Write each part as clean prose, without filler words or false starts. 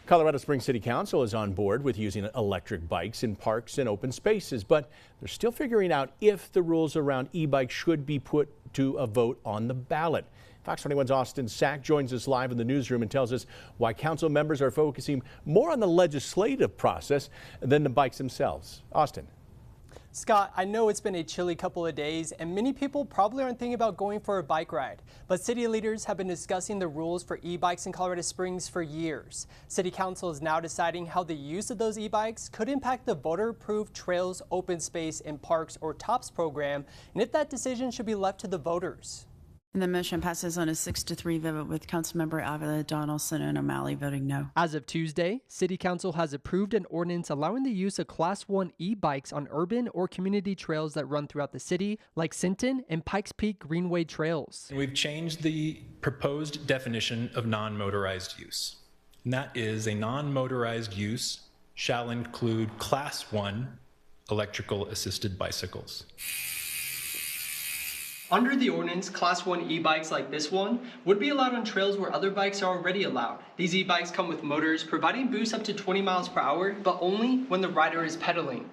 Colorado Springs City Council is on board with using electric bikes in parks and open spaces, but they're still figuring out if the rules around e-bikes should be put to a vote on the ballot. Fox 21's Austin Sack joins us live in the newsroom and tells us why council members are focusing more on the legislative process than the bikes themselves. Austin. Scott, I know it's been a chilly couple of days and many people probably aren't thinking about going for a bike ride, but city leaders have been discussing the rules for e-bikes in Colorado Springs for years. City Council is now deciding how the use of those e-bikes could impact the voter-approved Trails, Open Space, and Parks or TOPS program, and if that decision should be left to the voters. And the motion passes on a 6-3 vote with Councilmember Avila, Donaldson, and O'Malley voting no. As of Tuesday, City Council has approved an ordinance allowing the use of Class 1 e-bikes on urban or community trails that run throughout the city, like Sinton and Pikes Peak Greenway trails. We've changed the proposed definition of non-motorized use. And that is a non-motorized use shall include Class 1 electrical assisted bicycles. Under the ordinance, Class 1 e-bikes like this one would be allowed on trails where other bikes are already allowed. These e-bikes come with motors providing boosts up to 20 miles per hour, but only when the rider is pedaling.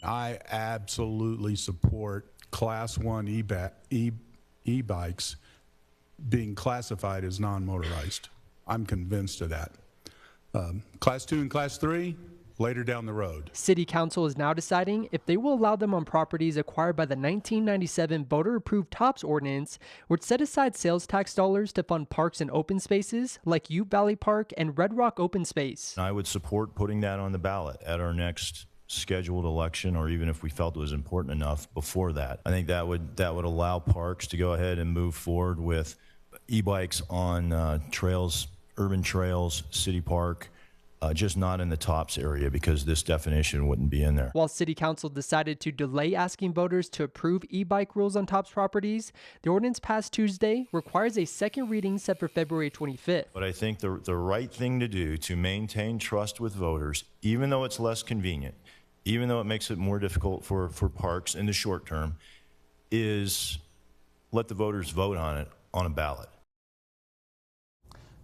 I absolutely support Class 1 e-bikes being classified as non-motorized. I'm convinced of that. Class 2 and Class 3, later down the road. City Council is now deciding if they will allow them on properties acquired by the 1997 voter-approved TOPS ordinance, which set aside sales tax dollars to fund parks and open spaces like Ute Valley Park and Red Rock Open Space. I would support putting that on the ballot at our next scheduled election, or even if we felt it was important enough before that. I think that would allow parks to go ahead and move forward with e-bikes on trails, urban trails, city park. Just not in the TOPS area because this definition wouldn't be in there. While City Council decided to delay asking voters to approve e-bike rules on TOPS properties, the ordinance passed Tuesday requires a second reading set for February 25th. But I think the right thing to do to maintain trust with voters, even though it's less convenient, even though it makes it more difficult for parks in the short term, is let the voters vote on it on a ballot.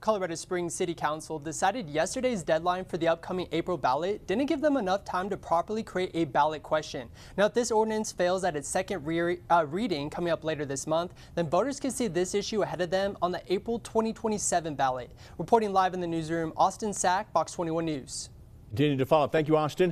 Colorado Springs City Council decided yesterday's deadline for the upcoming April ballot didn't give them enough time to properly create a ballot question. Now, if this ordinance fails at its second reading coming up later this month, then voters can see this issue ahead of them on the April 2027 ballot. Reporting live in the newsroom, Austin Sack, Fox 21 News. Continue to follow. Thank you, Austin.